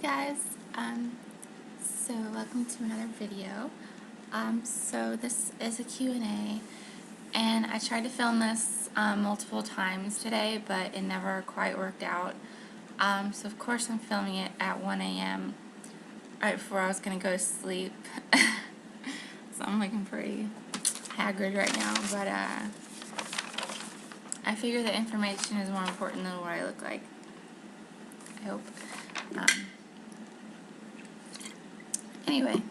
guys, so welcome to another video. So this is a Q&A, and I tried to film this multiple times today, but it never quite worked out. So of course I'm filming it at 1 a.m. right before I was going to go to sleep. So I'm looking pretty haggard right now, but I figure the information is more important than what I look like. I hope. Anyway,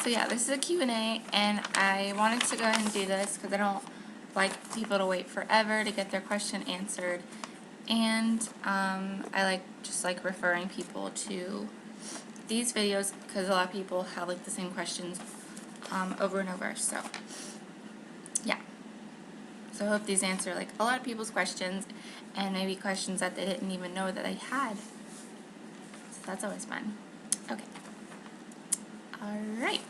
so yeah, this is a Q&A, and I wanted to go ahead and do this because I don't like people to wait forever to get their question answered, and I just like referring people to these videos because a lot of people have like the same questions over and over. So yeah, so I hope these answer like a lot of people's questions, and maybe questions that they didn't even know that they had. So that's always fun. Okay. Alright,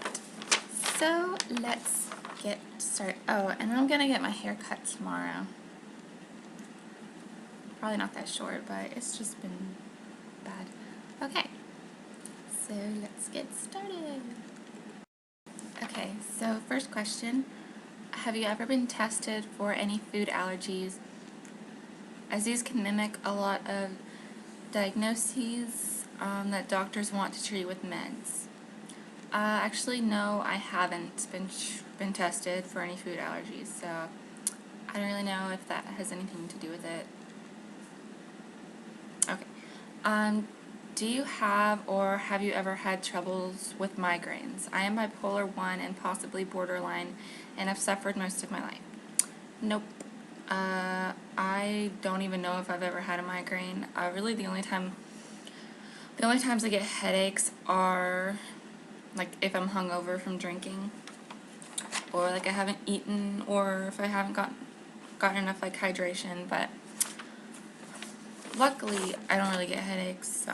so let's get started. Oh, and I'm gonna get my hair cut tomorrow. Probably not that short, but it's just been bad. Okay, so let's get started. Okay, so first question. Have you ever been tested for any food allergies, as these can mimic a lot of diagnoses that doctors want to treat with meds? Actually, no, I haven't been tested for any food allergies, so I don't really know if that has anything to do with it. Okay. Do you have or have you ever had troubles with migraines? I am bipolar 1 and possibly borderline, and have suffered most of my life. Nope. I don't even know if I've ever had a migraine. Really, the only times I get headaches are like if I'm hungover from drinking, or like I haven't eaten, or if I haven't gotten enough like hydration. But luckily I don't really get headaches, so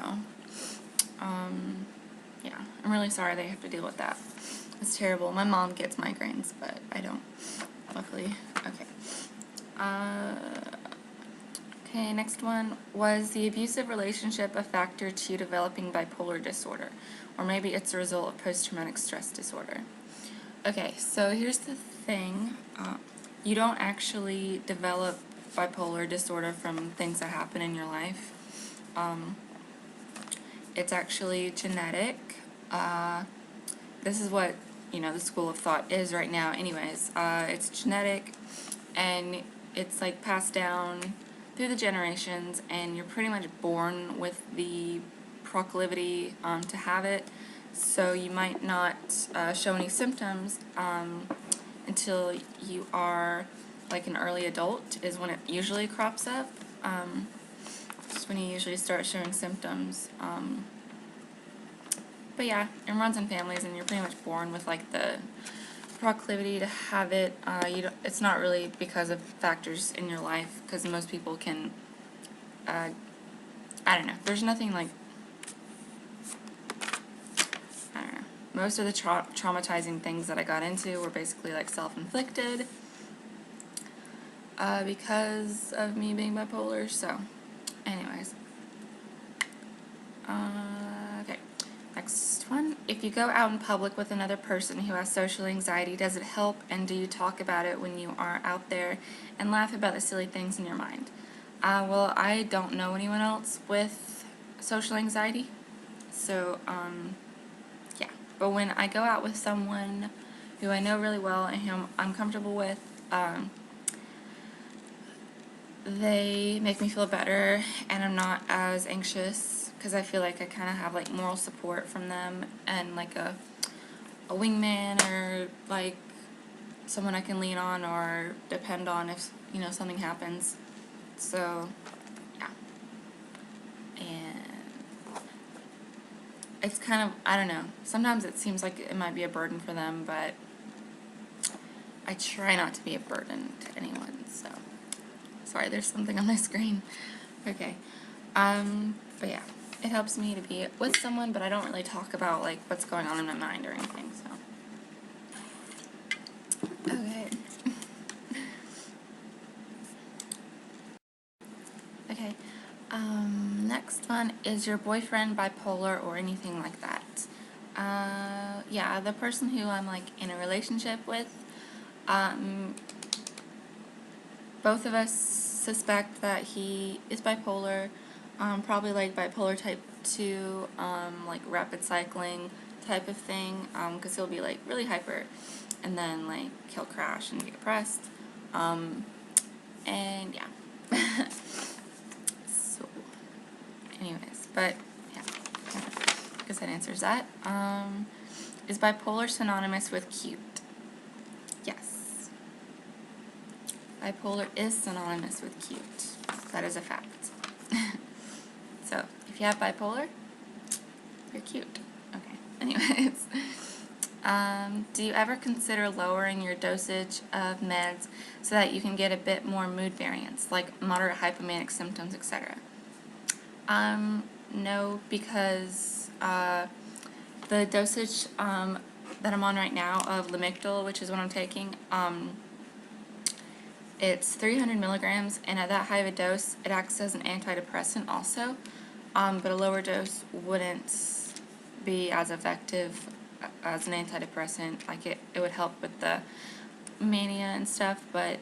yeah, I'm really sorry they have to deal with that. It's terrible. My mom gets migraines, but I don't, luckily. Okay, next one. Was the abusive relationship a factor to you developing bipolar disorder? Or maybe it's a result of post-traumatic stress disorder. Okay, so here's the thing. You don't actually develop bipolar disorder from things that happen in your life. It's actually genetic. This is what, the school of thought is right now anyways. It's genetic, and it's like passed down through the generations, and you're pretty much born with the proclivity to have it. So you might not show any symptoms until you are like an early adult is when it usually crops up. Just when you usually start showing symptoms. But yeah, it runs in families, and you're pretty much born with like the proclivity to have it. It's not really because of factors in your life, because most people can, I don't know, there's nothing like, I don't know, most of the traumatizing things that I got into were basically like self-inflicted because of me being bipolar. So anyways, okay, next one. If you go out in public with another person who has social anxiety, does it help, and do you talk about it when you are out there and laugh about the silly things in your mind? Well, I don't know anyone else with social anxiety, so yeah, but when I go out with someone who I know really well and whom I'm comfortable with, they make me feel better, and I'm not as anxious, because I feel like I kind of have like moral support from them, and like a wingman, or like someone I can lean on or depend on if something happens. So yeah, and it's kind of, I don't know, sometimes it seems like it might be a burden for them, but I try not to be a burden to anyone. So sorry, there's something on my screen. Okay. But yeah, it helps me to be with someone, but I don't really talk about like what's going on in my mind or anything, so. Okay. Okay. Next one. on, is your boyfriend bipolar or anything like that? Yeah, the person who I'm like in a relationship with, both of us suspect that he is bipolar, probably like bipolar type 2, like rapid cycling type of thing, because he'll be like really hyper, and then like he'll crash and get depressed, and yeah. So, anyways, but yeah, I guess that answers that. Is bipolar synonymous with cute? Yes. Bipolar is synonymous with cute. That is a fact. So, if you have bipolar, you're cute. Okay, anyways. Do you ever consider lowering your dosage of meds so that you can get a bit more mood variance, like moderate hypomanic symptoms, etc.? No, because the dosage that I'm on right now of Lamictal, which is what I'm taking, it's 300 milligrams, and at that high of a dose, it acts as an antidepressant also, but a lower dose wouldn't be as effective as an antidepressant. Like it would help with the mania and stuff, but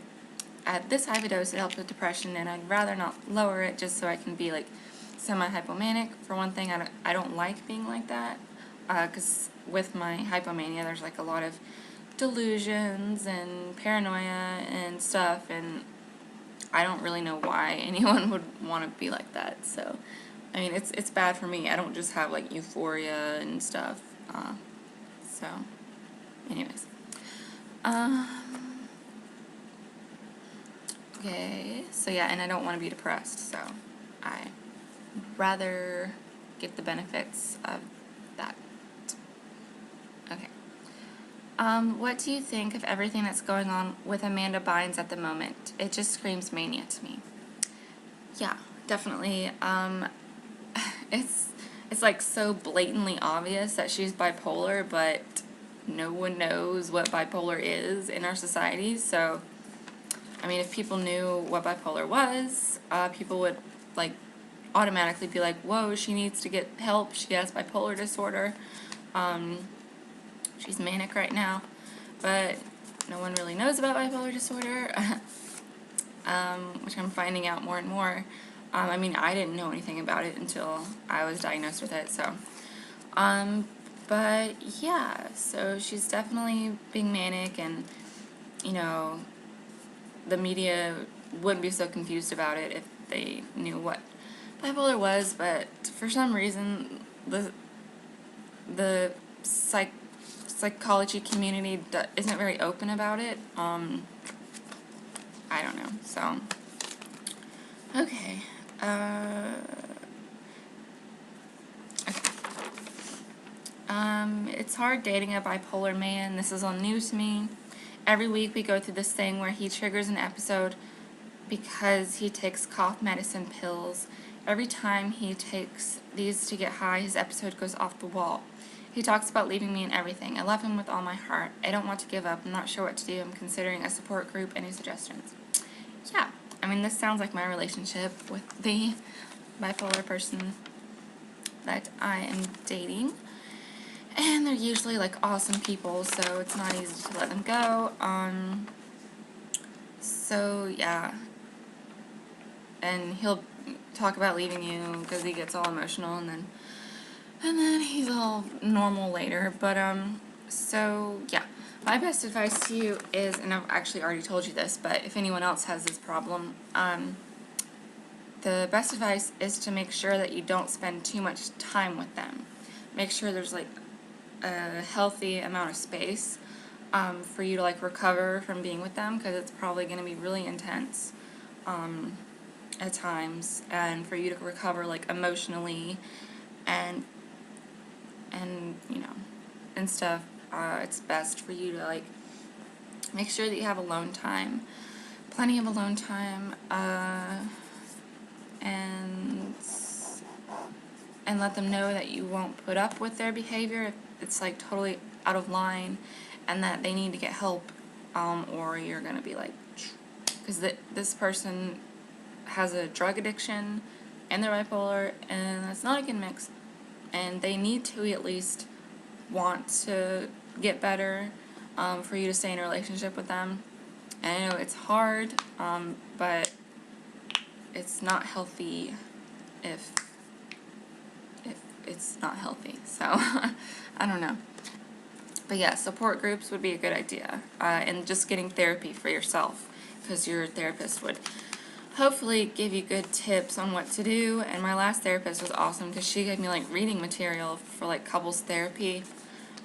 at this high of a dose, it helps with depression, and I'd rather not lower it just so I can be like semi-hypomanic. For one thing, I don't like being like that, because with my hypomania, there's like a lot of delusions and paranoia and stuff, and I don't really know why anyone would want to be like that. So, I mean, it's bad for me. I don't just have like euphoria and stuff. So, anyways. Okay, so yeah, and I don't want to be depressed, so I rather get the benefits of that. Okay. What do you think of everything that's going on with Amanda Bynes at the moment? It just screams mania to me. Yeah, definitely. It's like so blatantly obvious that she's bipolar, but no one knows what bipolar is in our society. So, I mean, if people knew what bipolar was, people would like automatically be like, whoa, she needs to get help. She has bipolar disorder. She's manic right now, but no one really knows about bipolar disorder, which I'm finding out more and more. I mean, I didn't know anything about it until I was diagnosed with it, so. But yeah, so she's definitely being manic, and, you know, the media wouldn't be so confused about it if they knew what bipolar was, but for some reason, the psychology community isn't very open about it. I don't know, so. Okay. It's hard dating a bipolar man. This is all new to me. Every week we go through this thing where he triggers an episode because he takes cough medicine pills. Every time he takes these to get high, his episode goes off the wall. He talks about leaving me and everything. I love him with all my heart. I don't want to give up. I'm not sure what to do. I'm considering a support group. Any suggestions? Yeah, I mean, this sounds like my relationship with the bipolar person that I am dating. And they're usually like awesome people, so it's not easy to let them go. So yeah. And he'll talk about leaving you because he gets all emotional, and then he's all normal later. But so yeah, my best advice to you is, and I've actually already told you this, but if anyone else has this problem, the best advice is to make sure that you don't spend too much time with them. Make sure there's like a healthy amount of space for you to like recover from being with them, because it's probably going to be really intense at times, and for you to recover like emotionally and you know, and stuff. It's best for you to like make sure that you have alone time, plenty of alone time, and let them know that you won't put up with their behavior if it's like totally out of line, and that they need to get help, or you're gonna be like, because this person has a drug addiction, and they're bipolar, and that's not a good mix. And they need to at least want to get better for you to stay in a relationship with them. And I know it's hard, but it's not healthy if it's not healthy. So I don't know. But yeah, support groups would be a good idea. And just getting therapy for yourself, because your therapist would hopefully give you good tips on what to do. And my last therapist was awesome because she gave me like reading material for like couples therapy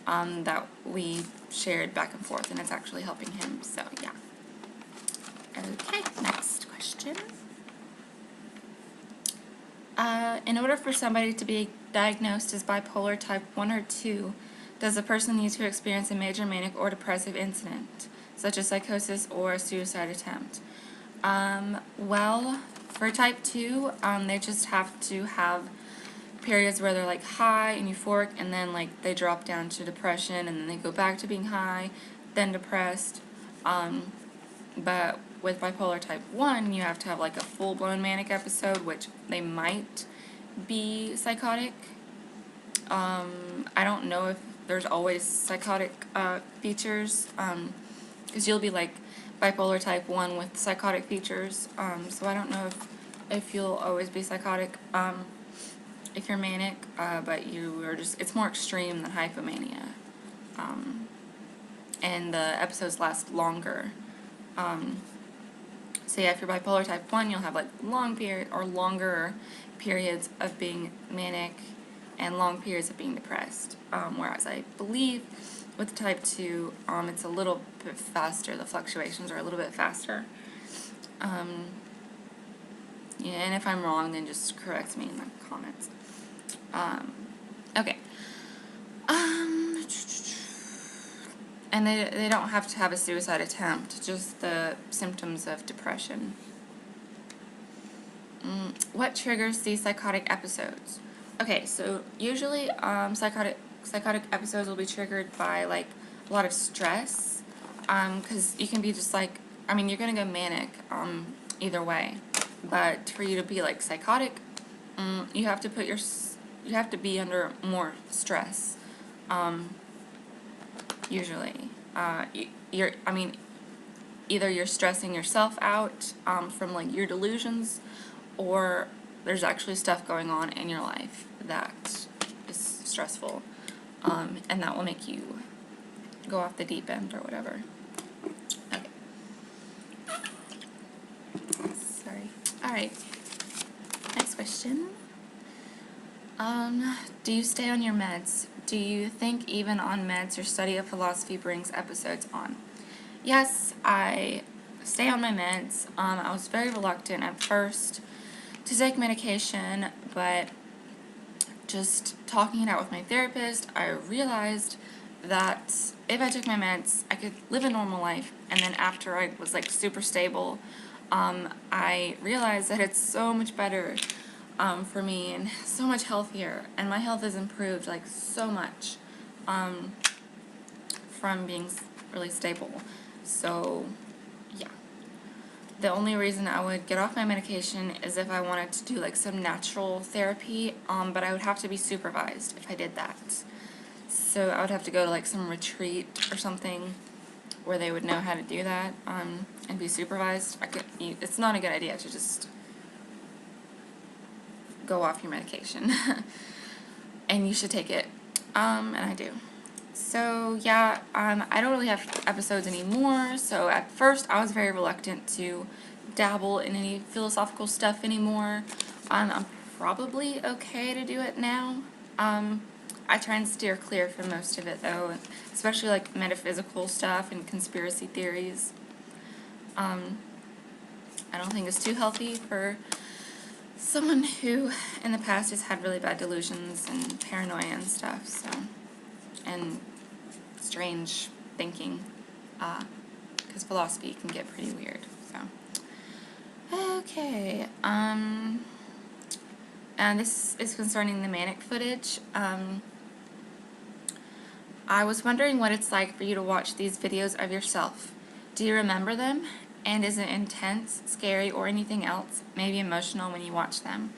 that we shared back and forth, and it's actually helping him. So yeah. Okay, next question. In order for somebody to be diagnosed as bipolar type 1 or 2, does the person need to experience a major manic or depressive incident, such as psychosis or a suicide attempt? Well, for type 2, they just have to have periods where they're like high and euphoric, and then like they drop down to depression, and then they go back to being high, then depressed. But with bipolar type 1, you have to have like a full-blown manic episode, which they might be psychotic. I don't know if there's always psychotic features, because you'll be like bipolar type 1 with psychotic features, so I don't know if you'll always be psychotic if you're manic, but you are just, it's more extreme than hypomania, and the episodes last longer. So yeah, if you're bipolar type 1, you'll have like longer periods of being manic and long periods of being depressed, whereas I believe with type 2, it's a little bit faster. The fluctuations are a little bit faster. Yeah, and if I'm wrong, then just correct me in the comments. Okay. And they don't have to have a suicide attempt, just the symptoms of depression. What triggers these psychotic episodes? Okay, so usually psychotic episodes will be triggered by like a lot of stress, because you can be just like, I mean, you're gonna go manic either way, but for you to be like psychotic, you have to be under more stress. Usually, either you're stressing yourself out from like your delusions, or there's actually stuff going on in your life that is stressful, and that will make you go off the deep end or whatever. Okay. Sorry. All right. Next question. Do you stay on your meds? Do you think even on meds your study of philosophy brings episodes on? Yes, I stay on my meds. I was very reluctant at first to take medication, but just talking it out with my therapist, I realized that if I took my meds, I could live a normal life, and then after I was like super stable, I realized that it's so much better for me and so much healthier, and my health has improved like so much from being really stable. So yeah, the only reason I would get off my medication is if I wanted to do like some natural therapy, but I would have to be supervised if I did that. So I would have to go to like some retreat or something where they would know how to do that, and be supervised. It's not a good idea to just go off your medication. And you should take it, and I do. So yeah, I don't really have episodes anymore, so at first I was very reluctant to dabble in any philosophical stuff anymore. I'm probably okay to do it now. I try and steer clear from most of it though, especially like metaphysical stuff and conspiracy theories. I don't think it's too healthy for someone who in the past has had really bad delusions and paranoia and stuff, so, and strange thinking, because philosophy can get pretty weird, so. Okay, and this is concerning the manic footage. I was wondering what it's like for you to watch these videos of yourself. Do you remember them? And is it intense, scary, or anything else, maybe emotional when you watch them?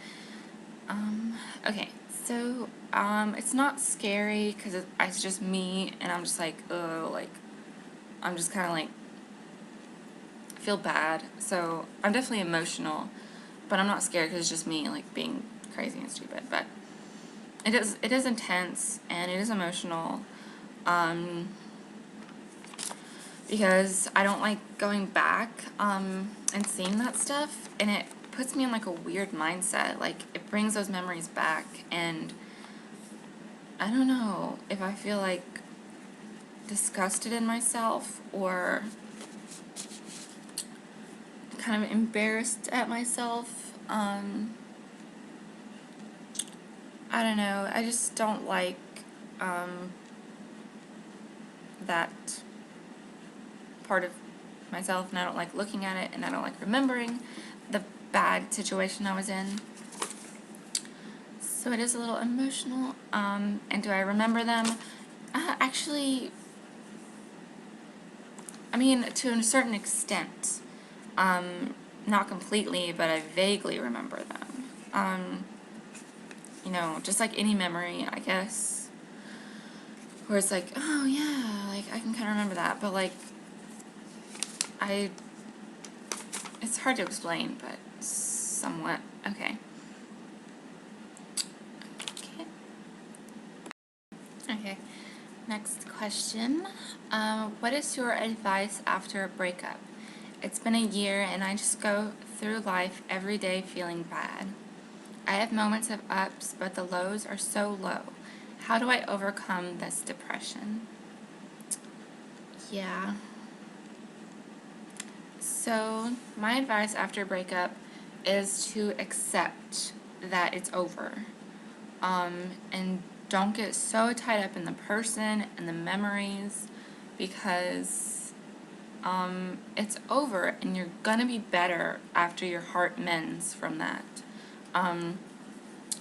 Okay, so, it's not scary, because it's just me, and I'm just like, oh, like, I'm just kind of like, feel bad, so I'm definitely emotional, but I'm not scared, because it's just me, like, being crazy and stupid, but it is intense, and it is emotional, because I don't like going back, and seeing that stuff, and it puts me in, like, a weird mindset, like, it brings those memories back, and I don't know if I feel, like, disgusted in myself, or kind of embarrassed at myself, I don't know, I just don't like, that part of myself, and I don't like looking at it, and I don't like remembering the bad situation I was in. So it is a little emotional, and do I remember them? Actually, I mean, to a certain extent, not completely, but I vaguely remember them. You know, just like any memory, I guess, where it's like, oh yeah, like, I can kind of remember that, but, like, it's hard to explain, but somewhat. Okay. Okay. Next question. What is your advice after a breakup? It's been a year and I just go through life every day feeling bad. I have moments of ups, but the lows are so low. How do I overcome this depression? Yeah. So, my advice after a breakup is to accept that it's over. And don't get so tied up in the person and the memories, because it's over and you're gonna be better after your heart mends from that.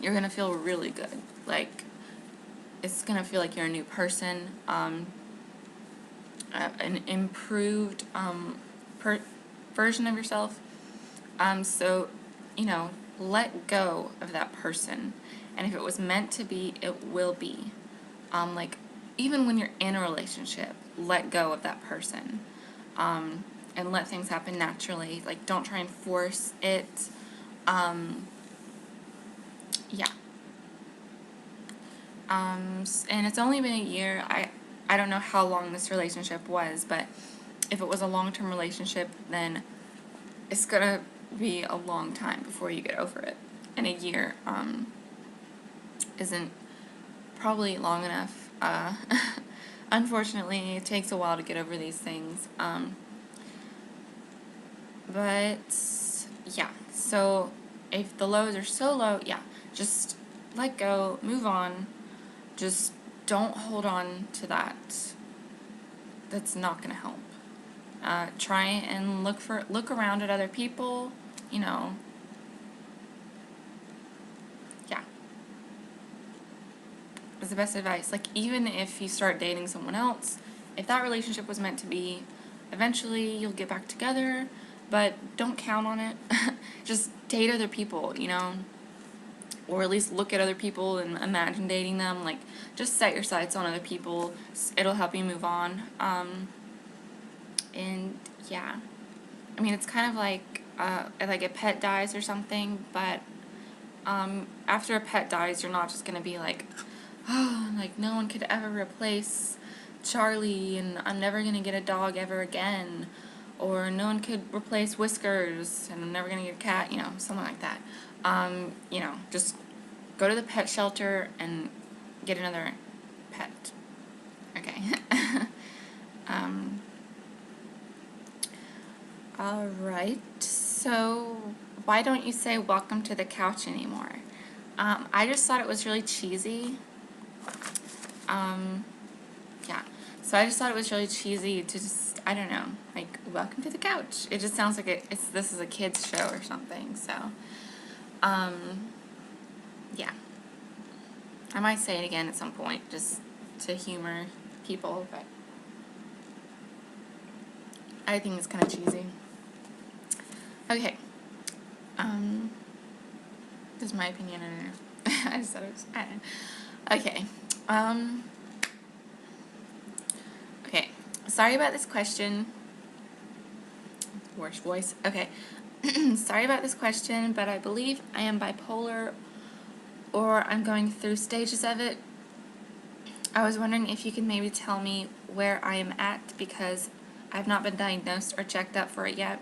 You're gonna feel really good. Like, it's gonna feel like you're a new person, an improved version of yourself. So, you know, let go of that person. And if it was meant to be, it will be. Like, even when you're in a relationship, let go of that person. And let things happen naturally. Like, don't try and force it. Yeah. And it's only been a year. I don't know how long this relationship was, but if it was a long-term relationship, then it's gonna be a long time before you get over it. And a year, isn't probably long enough. Unfortunately, it takes a while to get over these things. But, yeah, so if the lows are so low, yeah, just let go, move on, just don't hold on to that. That's not gonna help. Try and look around at other people, you know. Yeah. Is the best advice. Like, even if you start dating someone else, if that relationship was meant to be, eventually you'll get back together, but don't count on it. Just date other people, you know, or at least look at other people and imagine dating them. Like, just set your sights on other people. It'll help you move on. And yeah, I mean, it's kind of like a pet dies or something, but after a pet dies, you're not just gonna be like, oh, like, no one could ever replace Charlie, and I'm never gonna get a dog ever again, or no one could replace Whiskers, and I'm never gonna get a cat, you know, something like that. You know, just go to the pet shelter and get another pet. Okay. Alright, so why don't you say welcome to the couch anymore? I just thought it was really cheesy. Yeah, so I just thought it was really cheesy to just, I don't know, like, welcome to the couch. It just sounds like this is a kid's show or something, so, yeah. I might say it again at some point, just to humor people, but I think it's kind of cheesy. Okay. This is my opinion. I don't know. I just thought it was, I don't know. Okay. Okay. Sorry about this question. Worst voice. Okay. Sorry about this question, but I believe I am bipolar, or I'm going through stages of it. I was wondering if you could maybe tell me where I am at, because I've not been diagnosed or checked up for it yet.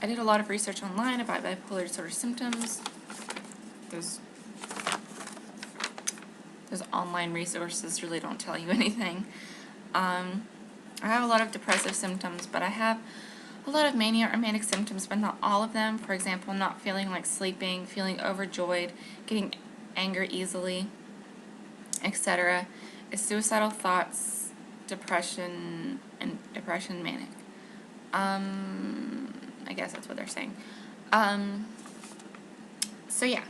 I did a lot of research online about bipolar disorder symptoms. Those online resources really don't tell you anything. I have a lot of depressive symptoms, but I have a lot of mania or manic symptoms, but not all of them. For example, not feeling like sleeping, feeling overjoyed, getting angry easily, etc. Suicidal thoughts, depression, and depression manic. I guess that's what they're saying. So yeah,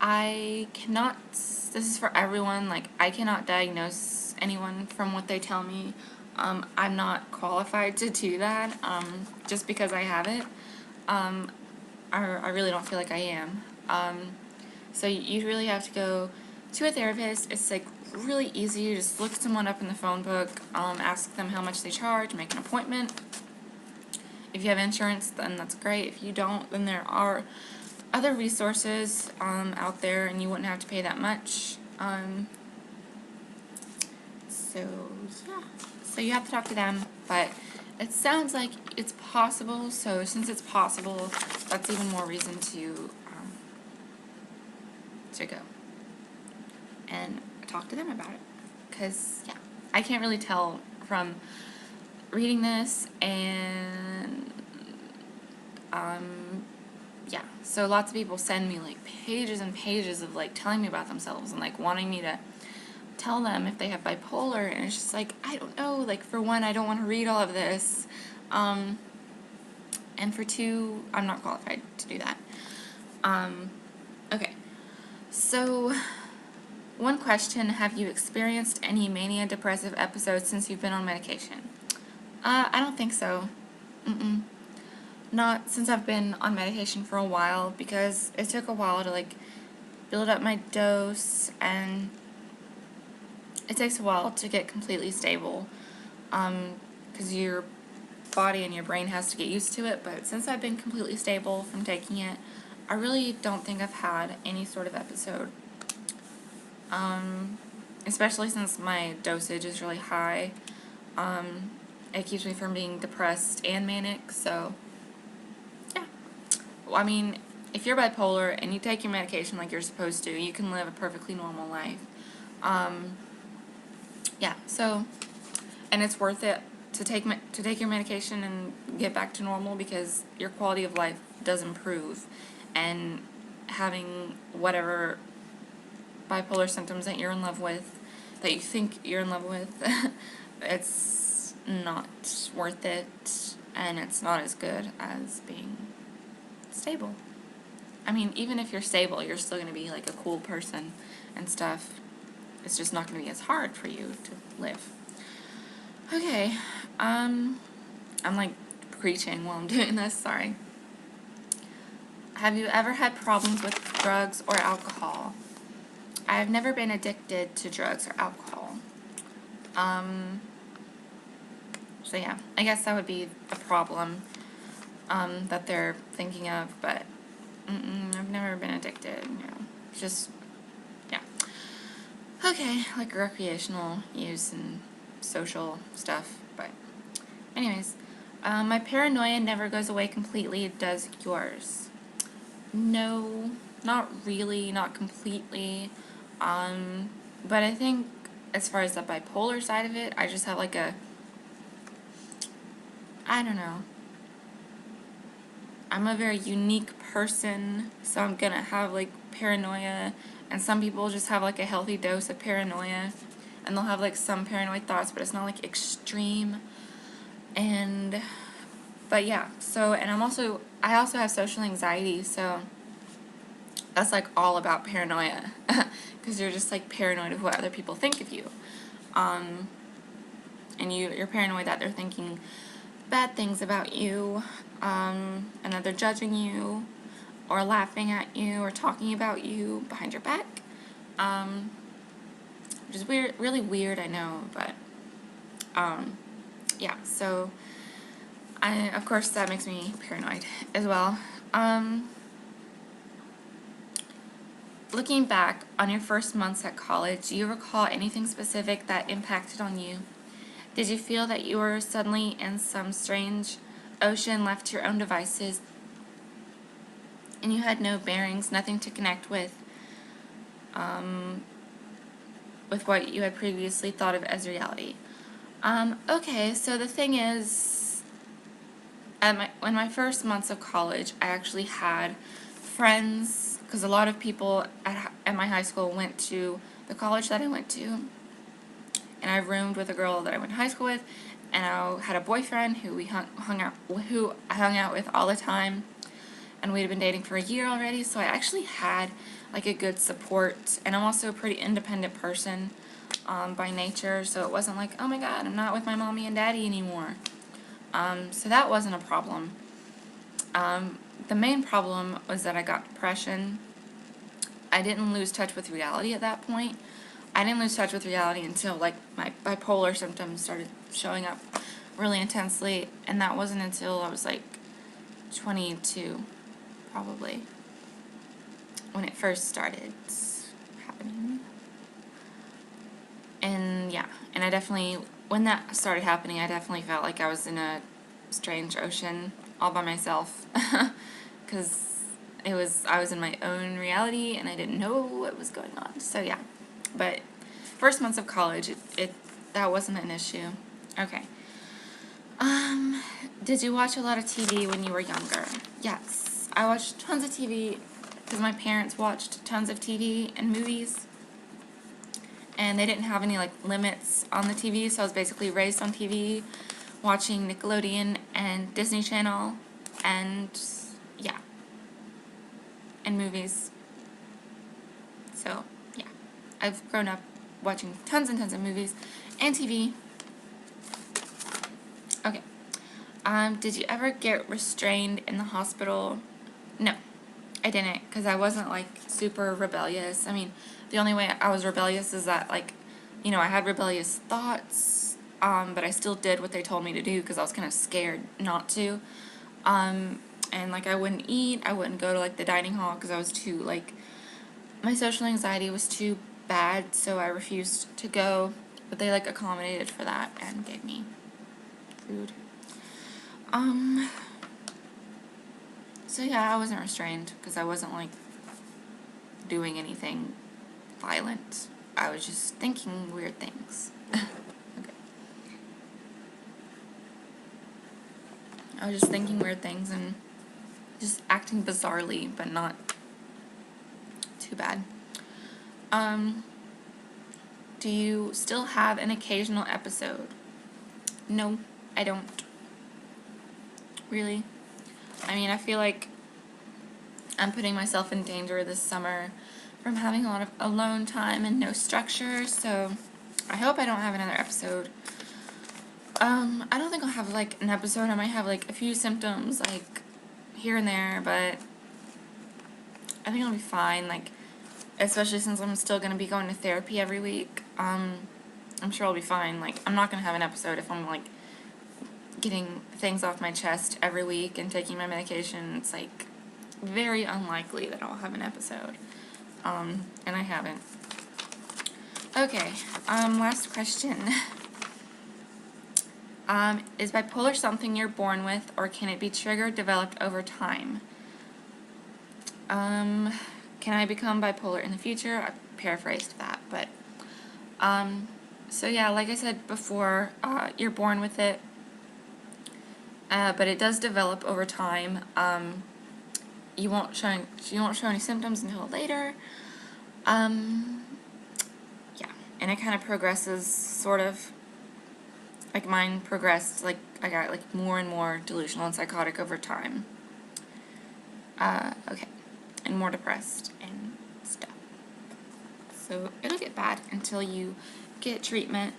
I cannot, this is for everyone, like, I cannot diagnose anyone from what they tell me. I'm not qualified to do that, just because I have it. I really don't feel like I am. So you really have to go to a therapist. It's like really easy. You just look someone up in the phone book, ask them how much they charge, make an appointment. If you have insurance, then that's great. If you don't, then there are other resources out there, and you wouldn't have to pay that much. So yeah, so you have to talk to them, but it sounds like it's possible. So since it's possible, that's even more reason to go and talk to them about it. Because yeah, I can't really tell from reading this, and yeah, so lots of people send me like pages and pages of like telling me about themselves and like wanting me to tell them if they have bipolar, and it's just like, I don't know, like, for one, I don't want to read all of this, and for two, I'm not qualified to do that. Okay, so one question: have you experienced any mania depressive episodes since you've been on medication? I don't think so. Not since I've been on medication for a while, because it took a while to like build up my dose, and it takes a while to get completely stable, because your body and your brain has to get used to it. But since I've been completely stable from taking it, I really don't think I've had any sort of episode, especially since my dosage is really high. It keeps me from being depressed and manic, so yeah. Well, I mean, if you're bipolar and you take your medication like you're supposed to, you can live a perfectly normal life. Yeah, so, and it's worth it to take your medication and get back to normal, because your quality of life does improve, and having whatever bipolar symptoms that you're in love with, that you think you're in love with, it's not worth it, and it's not as good as being stable. I mean, even if you're stable, you're still going to be like a cool person and stuff. It's just not going to be as hard for you to live. Okay, I'm like preaching while I'm doing this, sorry. Have you ever had problems with drugs or alcohol? I have never been addicted to drugs or alcohol. So yeah, I guess that would be a problem that they're thinking of, but I've never been addicted, just, yeah. Okay, like recreational use and social stuff, but anyways, my paranoia never goes away completely. Does yours? No, not really, not completely, but I think as far as the bipolar side of it, I just have like I don't know, I'm a very unique person, so I'm gonna have like paranoia, and some people just have like a healthy dose of paranoia, and they'll have like some paranoid thoughts, but it's not like extreme. But yeah, so, and I also have social anxiety, so that's like all about paranoia, because you're just like paranoid of what other people think of you, and you're paranoid that they're thinking bad things about you, and that they're judging you, or laughing at you or talking about you behind your back. Which is weird, really weird, I know, but yeah, so of course that makes me paranoid as well. Looking back on your first months at college, do you recall anything specific that impacted on you? Did you feel that you were suddenly in some strange ocean left to your own devices and you had no bearings, nothing to connect with what you had previously thought of as reality? Okay, so the thing is, in my first months of college, I actually had friends, because a lot of people at my high school went to the college that I went to, and I roomed with a girl that I went to high school with, and I had a boyfriend who I hung out with all the time, and we'd been dating for a year already, so I actually had like a good support, and I'm also a pretty independent person by nature, so it wasn't like, oh my god, I'm not with my mommy and daddy anymore. So that wasn't a problem. The main problem was that I got depression. I didn't lose touch with reality at that point. I didn't lose touch with reality until like my bipolar symptoms started showing up really intensely, and that wasn't until I was like 22, probably, when it first started happening. And yeah, and I definitely, when that started happening, I definitely felt like I was in a strange ocean all by myself, because I was in my own reality and I didn't know what was going on. So yeah, but first months of college, that wasn't an issue. Okay. Did you watch a lot of TV when you were younger? Yes, I watched tons of TV because my parents watched tons of TV and movies, and they didn't have any like limits on the TV, so I was basically raised on TV, watching Nickelodeon and Disney Channel, and yeah, and movies. So yeah, I've grown up watching tons and tons of movies and TV. Okay. Did you ever get restrained in the hospital? No, I didn't, because I wasn't like super rebellious. I mean, the only way I was rebellious is that, like, you know, I had rebellious thoughts, but I still did what they told me to do because I was kind of scared not to. And like, I wouldn't eat, I wouldn't go to like the dining hall because I was too, like, my social anxiety was too bad, so I refused to go, but they like accommodated for that and gave me food. So yeah, I wasn't restrained because I wasn't like doing anything violent. I was just thinking weird things. Okay. I was just thinking weird things and just acting bizarrely, but not too bad. Do you still have an occasional episode? No, I don't. Really? I mean, I feel like I'm putting myself in danger this summer from having a lot of alone time and no structure, so I hope I don't have another episode. I don't think I'll have like an episode. I might have like a few symptoms like here and there, but I think I'll be fine, like, especially since I'm still gonna be going to therapy every week. I'm sure I'll be fine. Like, I'm not gonna have an episode if I'm like getting things off my chest every week and taking my medication. It's like very unlikely that I'll have an episode. And I haven't. Okay, last question. Is bipolar something you're born with, or can it be triggered, developed over time? Can I become bipolar in the future? I paraphrased that, but, so yeah, like I said before, you're born with it, but it does develop over time. You won't show any symptoms until later. Yeah, and it kind of progresses, sort of. Like, mine progressed, like, I got, like, more and more delusional and psychotic over time. Okay. And more depressed and stuff. So, it'll get bad until you get treatment.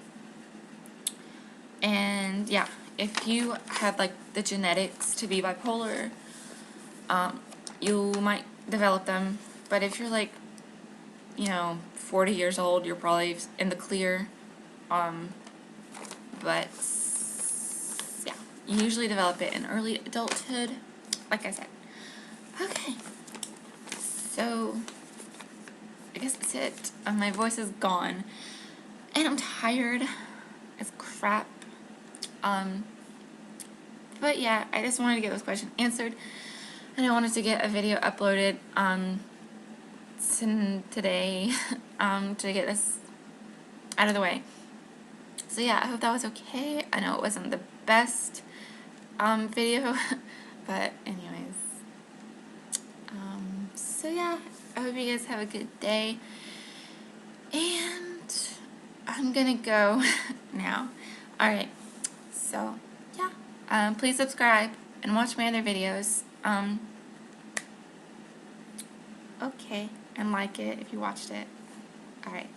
And, yeah, if you have, like, the genetics to be bipolar, you might develop them, but if you're like, 40 years old, you're probably in the clear. But yeah, you usually develop it in early adulthood, like I said. Okay, so I guess that's it. My voice is gone, and I'm tired as crap. But yeah, I just wanted to get those questions answered, and I wanted to get a video uploaded today to get this out of the way. So yeah, I hope that was okay. I know it wasn't the best video, but anyways. So yeah, I hope you guys have a good day, and I'm gonna go now. Alright, so yeah, please subscribe and watch my other videos. Okay, and like it if you watched it. Alright.